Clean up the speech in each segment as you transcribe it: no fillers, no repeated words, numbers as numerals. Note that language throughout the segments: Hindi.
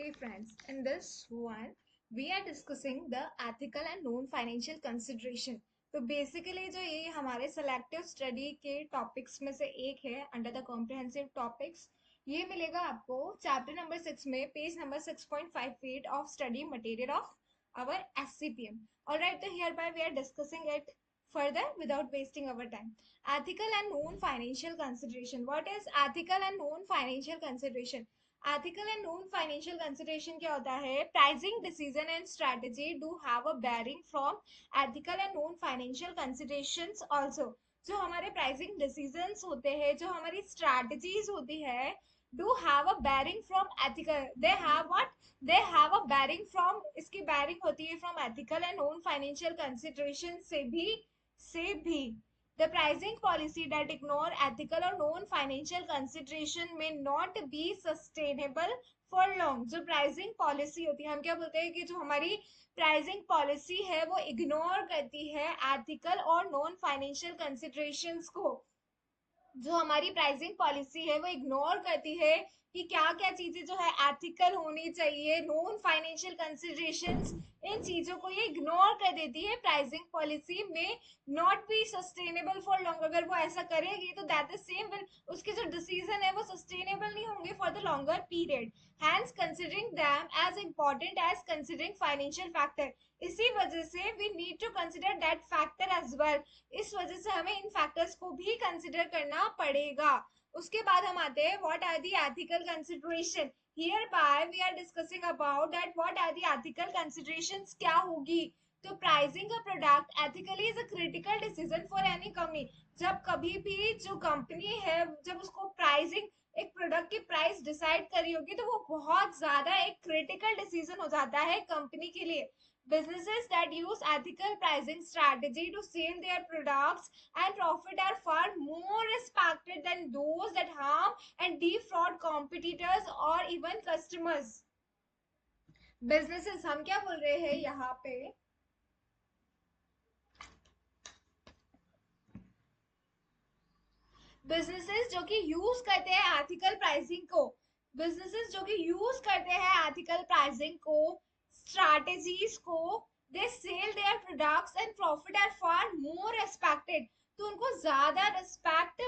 Hey friends, in this one we are discussing the ethical and non-financial consideration. तो बेसिकली जो ये हमारे सेलेक्टिव स्टडी के टॉपिक्स में से एक है अंडर द कॉम्प्रिहेंसिव टॉपिक्स. ये मिलेगा आपको चैप्टर नंबर 6 में page number 6.58 of study material of our SCPM. Alright, so hereby we are discussing it further without wasting our time. Ethical and non-financial consideration. What is ethical and non-financial consideration? Ethical and non-financial consideration क्या होता है? Pricing decision and strategy do have a bearing from ethical and non-financial considerations also. जो हमारे प्राइसिंग डिसीजंस होते हैं, जो हमारी स्ट्रैटेजीज होती है, do have a bearing from ethical. They have what? They have a bearing from, इसकी bearing होती है from ethical and non-financial consideration से भी. The pricing policy that ignore ethical or non-financial consideration may not be sustainable for long. जो pricing policy होती है, हम क्या बोलते हैं कि जो हमारी pricing policy है वो ignore करती है ethical और non-financial considerations को. जो हमारी प्राइसिंग पॉलिसी है वो इग्नोर करती है कि क्या क्या चीजें जो है एथिकल होनी चाहिए, नॉन फाइनेंशियल कंसिडरेशंस, इन चीजों को ये इग्नोर कर देती है. प्राइसिंग पॉलिसी में not be sustainable for long. अगर वो ऐसा करेगी तो दैट द सेम विल, उसके जो डिसीजन है वो सस्टेनेबल नहीं होंगे for the longer period. Hence considering them as important as considering financial factor. इसी वजह से we need to consider that factor as well. इस वजह से हमें इन फैक्टर्स को भी कंसिडर करना पड़ेगा. उसके बाद हम आते हैं what are the ethical consideration. Here we are discussing about that what are the ethical considerations. क्या होगी? तो pricing a product ethically is a critical decision for any company. जब कभी भी जो कंपनी है, जब उसको प्राइसिंग, एक प्रोडक्ट की प्राइस डिसाइड करी होगी, तो वो बहुत ज्यादा एक क्रिटिकल डिसीजन हो जाता है कंपनी के लिए. Businesses that use ethical pricing strategy to sell their products and profit are far more respected than those that harm and defraud competitors or even customers. Businesses, हम क्या बोल रहे हैं यहाँ पे? बिजनेसेस जो कि यूज करते हैं एथिकल प्राइसिंग को, बिजनेसेस जो कि यूज करते हैं एथिकल प्राइसिंग को, स्ट्रैटेजीज को, they sell their products and profit are far more respected. तो उनको ज्यादा रिस्पेक्ट,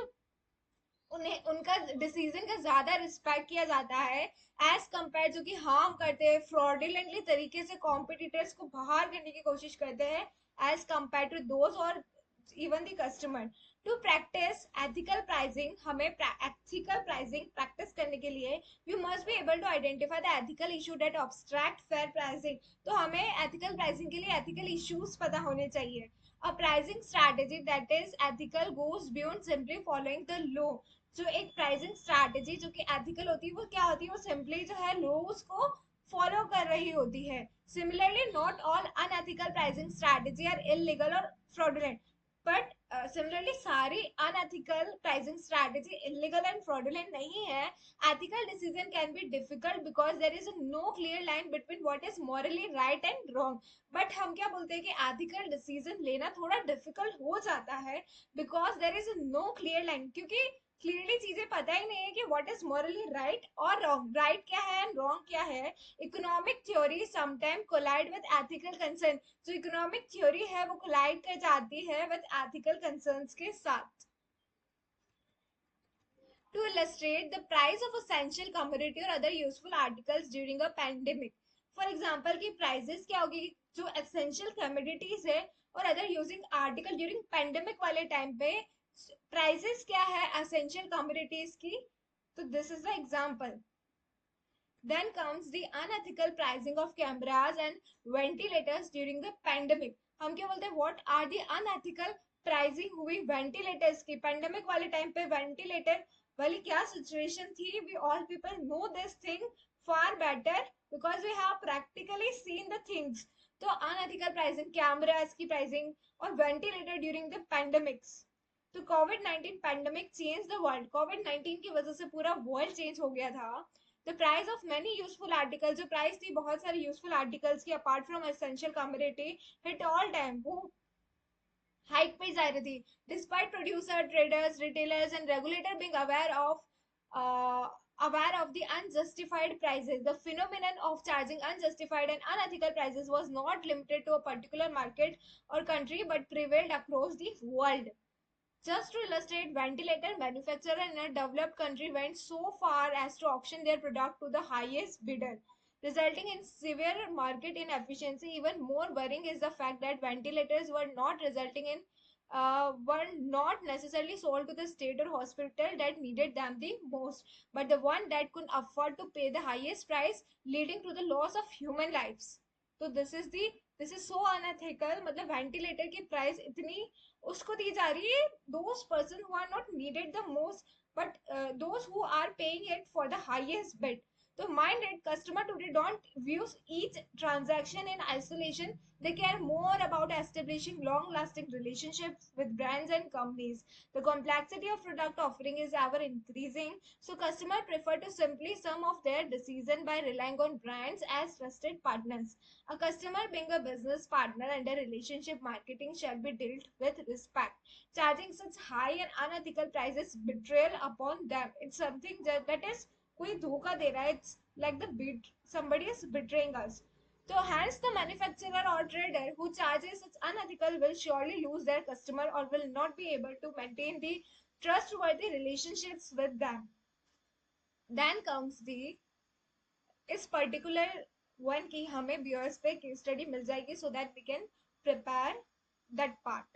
उन्हें उनका डिसीजन का ज्यादा रिस्पेक्ट किया जाता है एज कंपेयर जो कि हार्म करते हैं, फ्रॉडुलेंटली तरीके से कॉम्पिटिटर्स को बाहर करने की कोशिश करते हैं एज कंपेयर टू दोज और even the customer. To practice ethical pricing, हमें एथिकल प्राइसिंग प्रैक्टिस करने के लिए we must be able to identify the ethical issue that obstruct fair pricing. तो हमें एथिकल प्राइसिंग के लिए एथिकल इश्यूज पता होने चाहिए. A pricing strategy that is ethical goes beyond simply following the law. जो एक प्राइसिंग स्ट्रैटेजी जो कि एथिकल होती है वो क्या होती है? वो सिंपली जो है लॉज को फॉलो कर रही होती है. Similarly not all unethical pricing strategy are illegal और फ्रॉडुलेंट. बट सिमिलरली सारी unethical pricing strategy illegal and fraudulent नहीं है. Ethical decision can be difficult because there is no clear line between what is morally right and wrong. But हम क्या बोलते हैं कि एथिकल डिसीजन लेना थोड़ा डिफिकल्ट हो जाता है because there is no clear line, क्योंकि क्लियरली चीजें पता ही नहीं है कि व्हाट इज मॉरली राइट और रॉन्ग. राइट क्या है एंड रॉन्ग क्या है. Economic theory sometime collide with ethical concern. जो इकोनॉमिक थ्योरी है वो कोलाइड कर जाती है विद एथिकल कंसर्न्स के साथ. To illustrate the price of essential commodity or other useful articles during a pandemic. For example की prices क्या होगी? जो essential commodities है और other using article during pandemic वाले टाइम पे प्राइसेस क्या है essential commodities की? तो this is the example. Then comes the unethical pricing of cameras and ventilators during the pandemic. हम क्या बोलते हैं? What are the unethical pricing हुई ventilators की? pandemic वाले टाइम पे ventilator वाली क्या situation थी? We all people know this thing far better because we have practically seen the things. तो unethical pricing, cameras की pricing और ventilator during the pandemics. तो कोविड-19 पैंडेमिक चेंज द वर्ल्ड. कोविड-19 की वजह से पूरा वर्ल्ड चेंज हो गया था. The price of many useful articles, जो प्राइस थी बहुत सारे यूजफुल आर्टिकल्स की apart from essential commodity, hit all time, वो हाइक पे जा रही थी. Despite producer, traders, retailers and regulator being aware of aware of the unjustified prices. The phenomenon of charging unjustified and unethical prices was not limited to a particular market or country but prevailed across the world. Just to illustrate, ventilator manufacturer in a developed country went so far as to auction their product to the highest bidder, resulting in severe market inefficiency. Even more worrying is the fact that ventilators were not necessarily sold to the state or hospital that needed them the most, but the one that could afford to pay the highest price, leading to the loss of human lives. तो this is so unethical. मतलब वेंटिलेटर की प्राइस इतनी उसको दी जा रही है, those person who are not needed the most, but those who are paying it for the highest bid. So mind it, customer today don't view each transaction in isolation. They care more about establishing long lasting relationships with brands and companies. The complexity of product offering is ever increasing, so customers prefer to simply sum of their decision by relying on brands as trusted partners. A customer being a business partner and a relationship marketing shall be dealt with respect. Charging such high and unethical prices betrayal upon them. It's something that is कोई धोखा दे रहा है. It's like the somebody is betraying us. So hence the manufacturer or trader who charges such unethical will surely lose their customer or will not be able to maintain the trustworthy relationships with them. Then comes the इस पर्टिकुलर वन की हमें व्यूअर्स पे केस स्टडी मिल जाएगी so that we can prepare that part.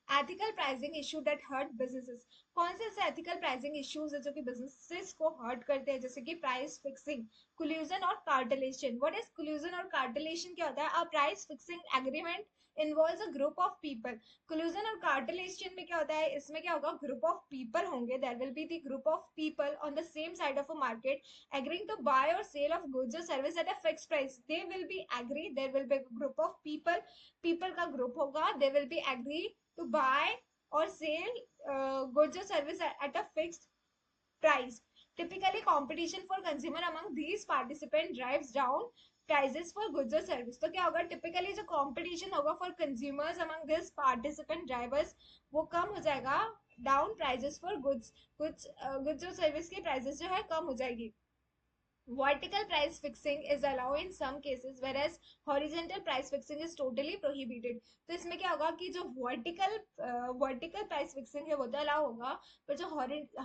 Ethical pricing issue that hurt businesses. कौन से ऐसे एथिकल प्राइसिंग इश्यूज है जो कि बिजनेसेस को हर्ट करते हैं, जैसे कि प्राइस फिक्सिंग, कोल्यूजन और कार्टेलेशन. व्हाट इज कोल्यूजन और कार्टेलेशन? क्या होता है? A price fixing agreement involves a group of people. Collusion और कार्टेलेशन में क्या होता है? इसमें क्या होगा? ग्रुप ऑफ पीपल होंगे. There will be the group of people on the same side of a market agreeing to buy or sale of goods or service at a fixed price. They will be agree. There will be a group of people. People का group होगा. They will be agree to buy or sell goods or service at a fixed price. Typically, competition for consumer among these participants drives down prices for goods or service. तो क्या होगा? Typically जो competition होगा for consumers among this participant drivers वो कम हो जाएगा. Down prices for goods. goods और service की prices जो है कम हो जाएगी. Vertical price fixing is allowed in some cases, whereas horizontal price fixing is totally prohibited. तो इसमें क्या होगा कि जो वर्टिकल प्राइस फिक्सिंग है वो तो अलाउ होगा, पर जो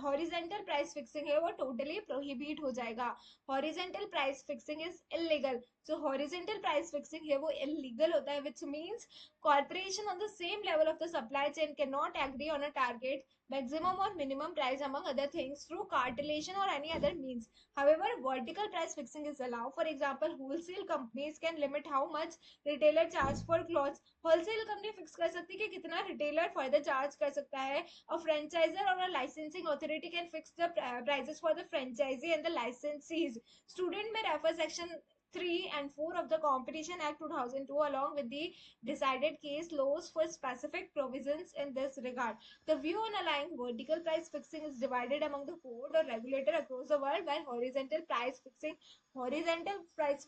हॉरिजेंटल प्राइस फिक्सिंग है वो टोटली प्रोहिबिट हो जाएगा. Horizontal price fixing is illegal. जो हॉरिजेंटल प्राइस फिक्सिंग है वो इलीगल होता है, which means corporation on the same level of the supply chain cannot agree on a target, maximum or minimum price among other things through cartelation or any other means. However, vertical price fixing is allowed. For example, wholesale companies can limit how much retailer charge for clothes. Wholesale company fix कर सकती है कि कितना retailer further charge कर सकता है. A franchisor or a licensing authority can fix the prices for the franchisee and the licensees. Student may refer section 3 and 4 of the Competition Act 2002 along with the decided case laws for specific provisions in this regard. The view on allowing vertical price fixing is divided among the board or regulator across the world, while horizontal price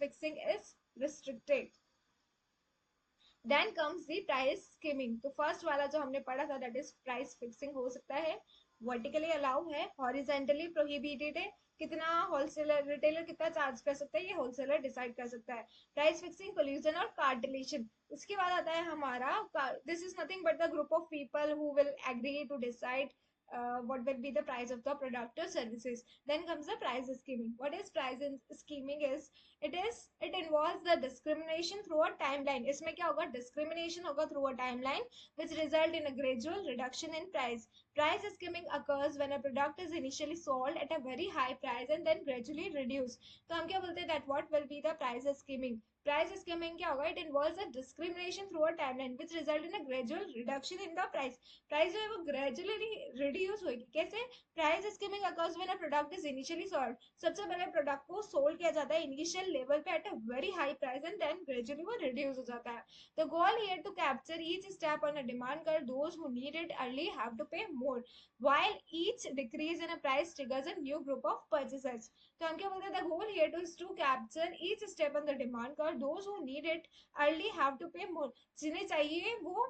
fixing is restricted. Then comes the price skimming. तो फर्स्ट वाला जो हमने पढ़ा था दैट इज प्राइस फिक्सिंग हो सकता है, वर्टिकली अलाउ है, हॉरिजेंटली प्रोहिबिटेड है. कितना होलसेलर रिटेलर कितना चार्ज कर सकता है ये होलसेलर डिसाइड कर सकता है. प्राइस फिक्सिंग, कोल्यूजन और कार्टेलेशन. उसके बाद आता है हमारा this is nothing but the group of people who will agree to decide what will be the price of the product or services. Then comes the price scheming. What is price scheming is it involves the discrimination through a timeline. इसमें क्या होगा? Discrimination होगा through a timeline which result in a gradual reduction in price. Price skimming occurs when a product is initially sold at a very high price and then gradually reduced. तो हम क्या बोलते हैं that what will be the price skimming? Price skimming क्या होगा? It involves a discrimination through a timeline which result in a gradual reduction in the price. Price जो है वो ग्रेजुअली रिड्यूस होगी. कैसे? Price skimming occurs when a product is initially sold. सबसे पहले प्रोडक्ट को सोल्ड किया जाता है इनिशियल लेवल पे at a very high price and then gradually वो रिड्यूस हो जाता है. The goal here to capture each step on a demand curve. Those who need it early have to pay more while each decrease in a price triggers a new group of purchasers. तो हम क्या बोलते हैं? The goal here is to capture each step on the demand curve. Those who need it early have to pay more. जिन्हें चाहिए वो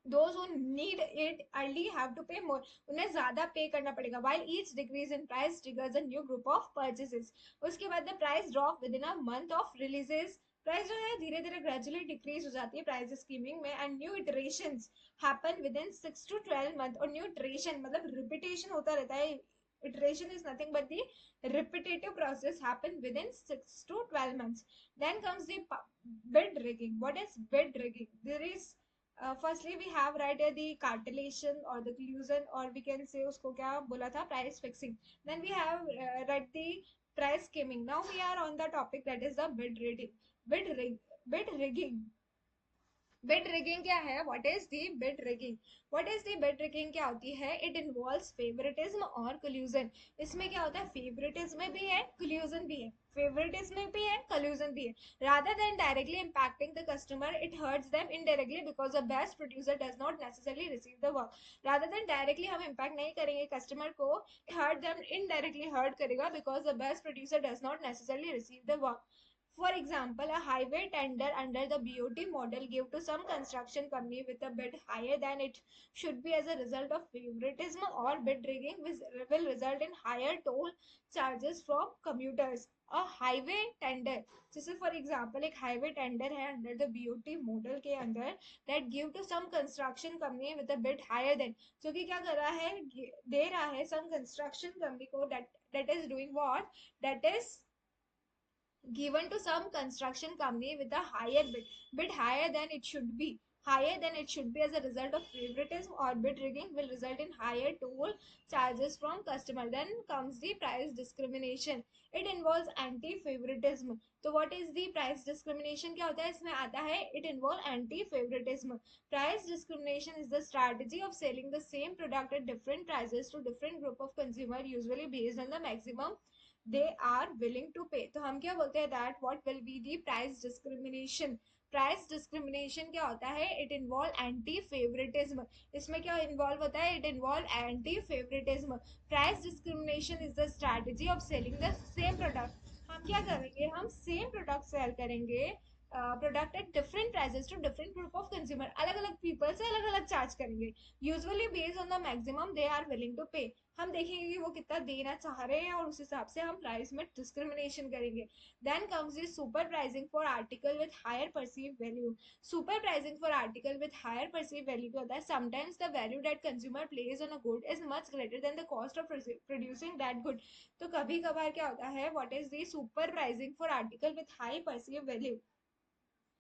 those who need it early have to pay more, उन्हें ज्यादा पे करना पड़ेगा, while each decrease in price triggers a new group of purchases. उसके बाद the price drop within a month of releases, price जो है धीरे धीरे ग्रेजुअली डिक्रीज हो जाती है प्राइस स्कीमिंग में, and new iterations happen with in 6 to 12 month, और न्यू इटरेशन मतलब रिपीटेशन होता रहता है, iteration is nothing but the repetitive process happen within 6 to 12 months. Then comes the bid rigging. What is bid rigging? There is firstly we have right here the cartelation or the collusion, or we can say usko kya bola tha, price fixing. Then we have read the price skimming. Now we are on the topic that is the bid rigging. Bid rigging. Bid rigging क्या है? What is the bid rigging? What is the bid rigging? क्या होती है? इट इन्वॉल्व्स फेवरेटिज्म और कल्यूजन. इसमें क्या होता है? फेवरेटिज्म भी है, कल्यूजन भी है. फेवरेटिज्म भी है, कल्यूजन भी है. rather than directly impacting the customer, it hurts them indirectly because the best producer does not necessarily receive the work. rather than directly हम impact नहीं करेंगे customer को, hurt them indirectly hurt करेगा because the best producer does not necessarily receive the work. For example, a highway tender under the BOT model gave to some construction company with a bid higher than it should be. As a result of favoritism or bid rigging, which will result in higher toll charges from commuters. A highway tender, जैसे for example एक highway tender है under the BOT model के अंदर, that give to some construction company with a bid higher than, जो कि क्या कर रहा है? दे रहा है some construction company को, that is doing what? That is given to some construction company with a higher bid higher than it should be, higher than it should be. As a result of favoritism or bid rigging will result in higher toll charges from customer. Then comes the price discrimination. It involves anti favoritism. तो what is the price discrimination? क्या होता है इसमें? आता है it involve anti favoritism. Price discrimination is the strategy of selling the same product at different prices to different group of consumer, usually based on the maximum they are willing to pay. तो हम क्या बोलते हैं? That what will be the price discrimination. Price discrimination क्या होता है? It involve anti favouritism. इसमें क्या इन्वॉल्व होता है? It involve anti favouritism. Price discrimination is the strategy of selling the same product. हम क्या करेंगे? हम सेम प्रोडक्ट सेल करेंगे, product at different prices to different group of consumer. अलग अलग पीपल से अलग अलग चार्ज करेंगे, usually based on the maximum they are willing to pay. हम देखेंगे कि वो कितना देना चाह रहे हैं और उस हिसाब से हम प्राइस में डिस्क्रिमिनेशन करेंगे. Then comes this super pricing for article with higher perceive value. Super pricing for article with higher perceive value क्या होता है? Sometimes the value that consumer place on a good is much greater than the cost of producing that good. तो कभी कभार क्या होता है? What is the super pricing for article with high perceive value?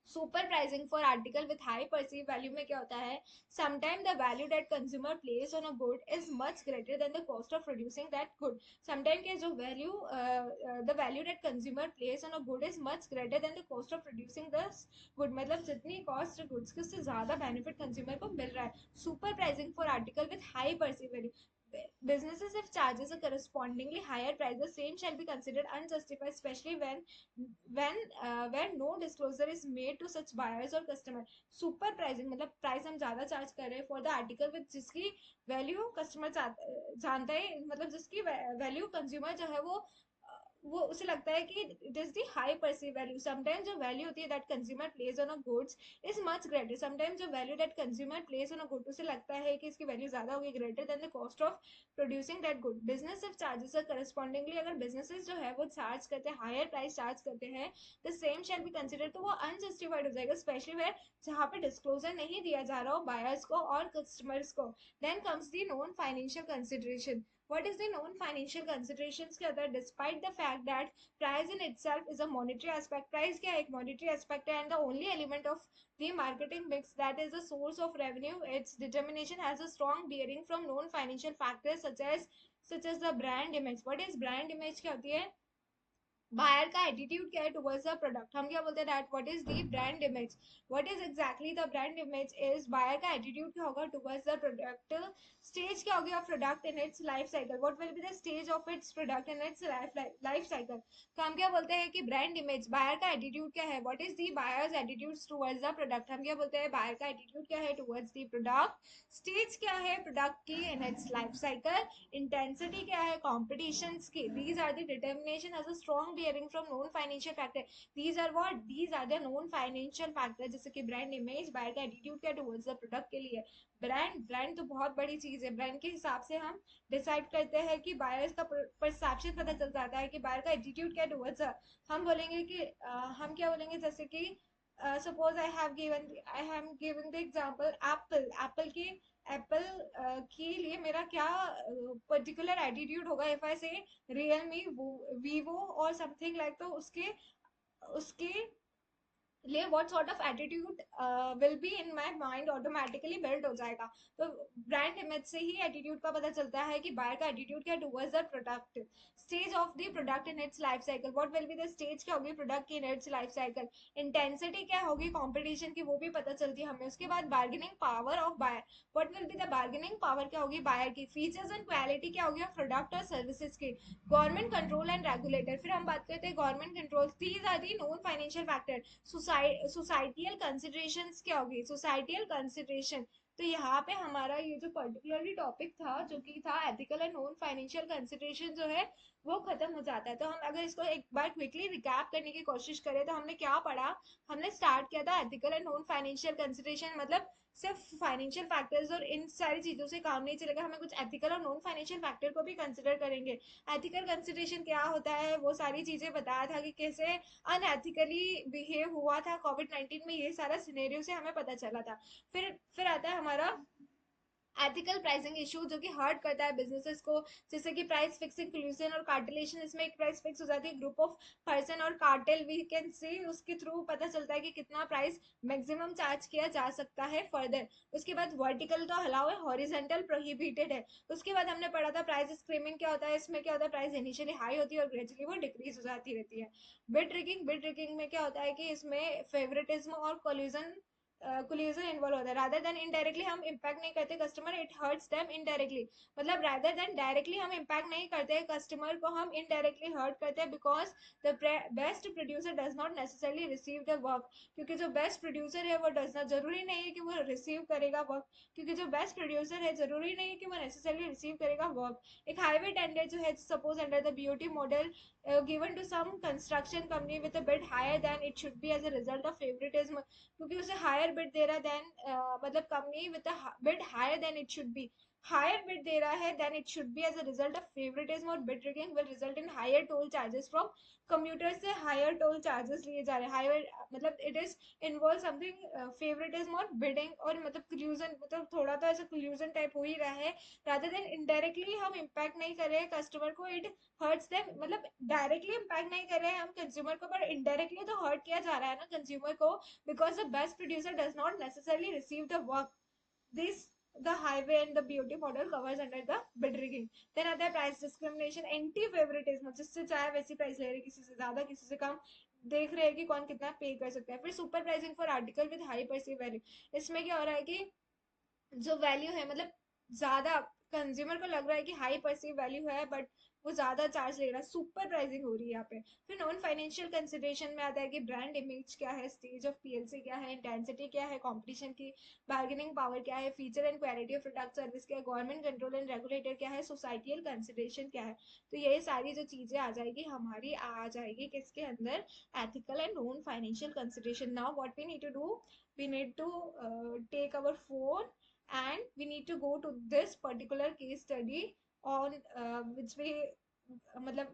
Super pricing for article with high perceive value में क्या होता है? Sometime the value that consumer place on a good is much greater than the cost of producing that good. Sometime के जो value the value that consumer place on a good is much greater than the cost of producing the good. मतलब जितनी कॉस्ट गुड्स की उससे ज्यादा बेनिफिट कंज्यूमर को मिल रहा है. Super pricing for article with high perceive value. Businesses if charges a correspondingly higher price, the same shall be considered unjustified, especially when no disclosure is made to such buyers or customer. Super pricing मतलब प्राइस हम ज्यादा चार्ज कर रहे हैं फॉर द आर्टिकल विद जिसकी वैल्यू कस्टमर जानता है, मतलब जिसकी वैल्यू कंज्यूमर जो है वो उसे लगता है कि it is the high perceive value. Sometimes जो वैल्यू होती है that consumer place on a goods is much greater. Sometimes जो value that consumer place on a good उसे लगता है कि इसकी वैल्यू ज्यादा होगी, greater than the cost of producing that good. Business if charges correspondingly, अगर बिजनेसेस जो है वो चार्ज करते हैं, हायर प्राइस चार्ज करते हैं, the same shall be consider. तो वो अनजस्टिफाइड हो जाएगा, स्पेशली वेयर जहाँ पे डिस्क्लोजर नहीं दिया जा रहा हो बायर्स को और कस्टमर्स को. Then comes the non financial consideration. What is the non-financial considerations के अंदर? Despite the fact that price in itself is a monetary aspect, price क्या एक monetary aspect है, and the only element of the marketing mix that is the source of revenue, its determination has a strong bearing from non-financial factors such as the brand image. What is brand image? क्या होती है? बायर का एटीट्यूड क्या है टुवर्ड्स द प्रोडक्ट. हम क्या बोलते हैं? That what is the brand image? What is exactly the brand image? Is buyer का एटीट्यूड क्या होगा टुवर्ड्स द प्रोडक्ट. स्टेज क्या होगी of product in its life cycle? What will be the stage of its product in its life cycle? तो हम क्या बोलते हैं कि ब्रांड इमेज बायर का एटीट्यूड क्या है? What is the buyer's attitude towards the product? हम क्या बोलते हैं? बायर का एटीट्यूड क्या है टुवर्ड्स द प्रोडक्ट. स्टेज क्या है प्रोडक्ट की in its life cycle. Intensity क्या है कॉम्पिटिशन की. These are the determination as a strong hearing from known financial factor. These are what? These are the known financial factor, जैसे कि ब्रांड इमेज, बायर का एटीट्यूड क्या टुवर्ड्स द प्रोडक्ट के लिए. ब्रांड तो बहुत बड़ी चीज है. ब्रांड के हिसाब से हम डिसाइड करते हैं कि बायर्स का परसेप्शन पता चल जाता है कि बायर का एटीट्यूड क्या टुवर्ड्स. हम बोलेंगे कि हम क्या बोलेंगे, जैसे कि suppose I have given the example Apple की. एप्पल के लिए मेरा क्या पर्टिकुलर एटीट्यूड होगा इफ आई से रियलमी, वीवो और समथिंग लाइक. तो उसके उसके लिए what sort of attitude will be in my mind automatically build हो जाएगा. तो ब्रांड इमेज से ही एटीट्यूड का पता चलता है कि बायर का एटीट्यूड क्या towards the product. Stage of the product in its life cycle. What will be the stage क्या होगी प्रोडक्ट की in its life cycle. Intensity क्या होगी कंपटीशन की, वो भी पता चलती है हमें. उसके बाद bargaining power of buyer. What will be the bargaining power क्या होगी बायर की. फीचर्स एंड क्वालिटी क्या होगी प्रोडक्ट और सर्विसेज की. Government control and regulator. फिर हम बात करते हैं government control. These are the non financial factor. Societal considerations क्या होगी. Societal consideration. तो यहाँ पे हमारा ये जो पर्टिकुलरली टॉपिक था जो कि था ethical and non financial consideration जो है वो खत्म हो जाता है. तो हम अगर इसको एक बार क्विकली रिकैप करने की कोशिश करें तो हमने क्या पढ़ा. हमने स्टार्ट किया था ethical and non financial consideration. मतलब सिर्फ फाइनेंशियल फैक्टर्स और इन सारी चीजों से काम नहीं चलेगा, हमें कुछ एथिकल और नॉन फाइनेंशियल फैक्टर को भी कंसिडर करेंगे. एथिकल कंसिडरेशन क्या होता है वो सारी चीजें बताया था कि कैसे अनएथिकली बिहेव हुआ था कोविड-19 में. ये सारा सिनेरियो से हमें पता चला था. फिर आता है हमारा एथिकल प्राइसिंग इशू जो कि हर्ट करता है बिजनेसेस को. जैसे कि प्राइस फिक्सिंग, कोल्यूशन और कार्टेलेशन. इसमें एक प्राइस फिक्स हो जाती है ग्रुप ऑफ पर्सन और कार्टेल वी कैन सी. उसके थ्रू पता चलता है कि कितना प्राइस मैक्सिमम चार्ज किया जा सकता है फर्दर. उसके बाद वर्टिकल तो अलाउ है, हॉरिजेंटल प्रोहिबिटेड है. उसके बाद हमने पढ़ा था प्राइस स्क्रीमिंग क्या होता है. इसमें क्या होता है प्राइस इनिशियली हाई होती है और ग्रेजुअली वो डिक्रीज हो जाती रहती है. बिड ट्रिकिंग में क्या होता है कि इसमें फेवरेटिज्म और कोल्यूजन इन्वॉल्व होता है. रादर देन इनडायरेक्टली हम इम्पैक्ट नहीं करते customer, it hurts them indirectly. मतलब रादर देन डायरेक्टली हम इम्पैक्ट नहीं करते कस्टमर को, हम इनडायरेक्टली हर्ट करते हैं. Because the best producer does not necessarily receive the work. क्योंकि जो बेस्ट प्रोड्यूसर है वो डज नॉट, जरूरी नहीं है कि वो रिसीव करेगा वर्क. क्योंकि जो बेस्ट प्रोड्यूसर है जरूरी नहीं है कि वो नेसेसरली रिसीव करेगा वर्क. एक हाईवे टेंडर जो है suppose under the BOT model given to some construction company with a bid higher than it should be as a result of favoritism. क्योंकि उसे हायर बिड दे रहा है देन मतलब company with bid higher than it should be, higher bid दे रहा है then it should be as a result of favouritism. और bid rigging will result in higher toll charges from commuter से. हायर टोल चार्जेस लिए जा रहे हैं हायर, मतलब it is involve something favouritism और बिडिंग और मतलब क्लूजन, मतलब थोड़ा तो ऐसा क्लूजन टाइप हो ही रहा है. रादर देन इनडायरेक्टली हम इम्पैक्ट नहीं कर रहे हैं कस्टमर को, इट हर्ट्स देम. मतलब डायरेक्टली इम्पैक्ट नहीं कर रहे हैं हम कंज्यूमर को, पर इनडायरेक्टली तो हर्ट किया जा रहा है ना कंज्यूमर को. Because the best producer does not necessarily receive the work. This the highway and the beauty model covers under the bid rigging. Then आता है price discrimination, anti favoritism. जिससे चाहे वैसी प्राइस ले रहे, किसी से ज्यादा किसी से कम, देख रहे हैं कि कौन कितना पे कर सकता है. फिर super pricing for article with high perceive value. इसमें क्या हो रहा है कि जो वैल्यू है मतलब ज्यादा कंज्यूमर को लग रहा है कि हाई परसीव वैल्यू है बट वो ज्यादा चार्ज ले रहा है. सुपर प्राइसिंग हो रही है यहाँ पे. फिर नॉन फाइनेंशियल कंसिडरेशन में आता है कि ब्रांड इमेज क्या है, स्टेज ऑफ पीएलसी क्या है, इंटेंसिटी क्या है कंपटीशन की, बार्गेनिंग पावर क्या है, feature and quality of product service क्या है, गवर्नमेंट कंट्रोल एंड रेगुलेटर क्या है, सोसाइटियल कंसिडरेशन क्या है. तो ये सारी जो चीजें आ जाएगी हमारी आ जाएगी किसके अंदर, ethical and non financial consideration. Now what we need to do, we need to take our phone and we need to go to this particular case study on which we मतलब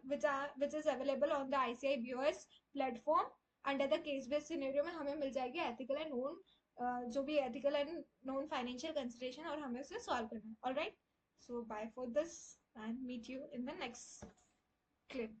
which is available on the ICI viewers platform. Under the case based scenario में हमें मिल जाएगी एथिकल एंड नॉन जो भी ethical and non financial consideration और हमें उसे सॉल्व करना है. Alright, so bye for this and meet you in the next clip.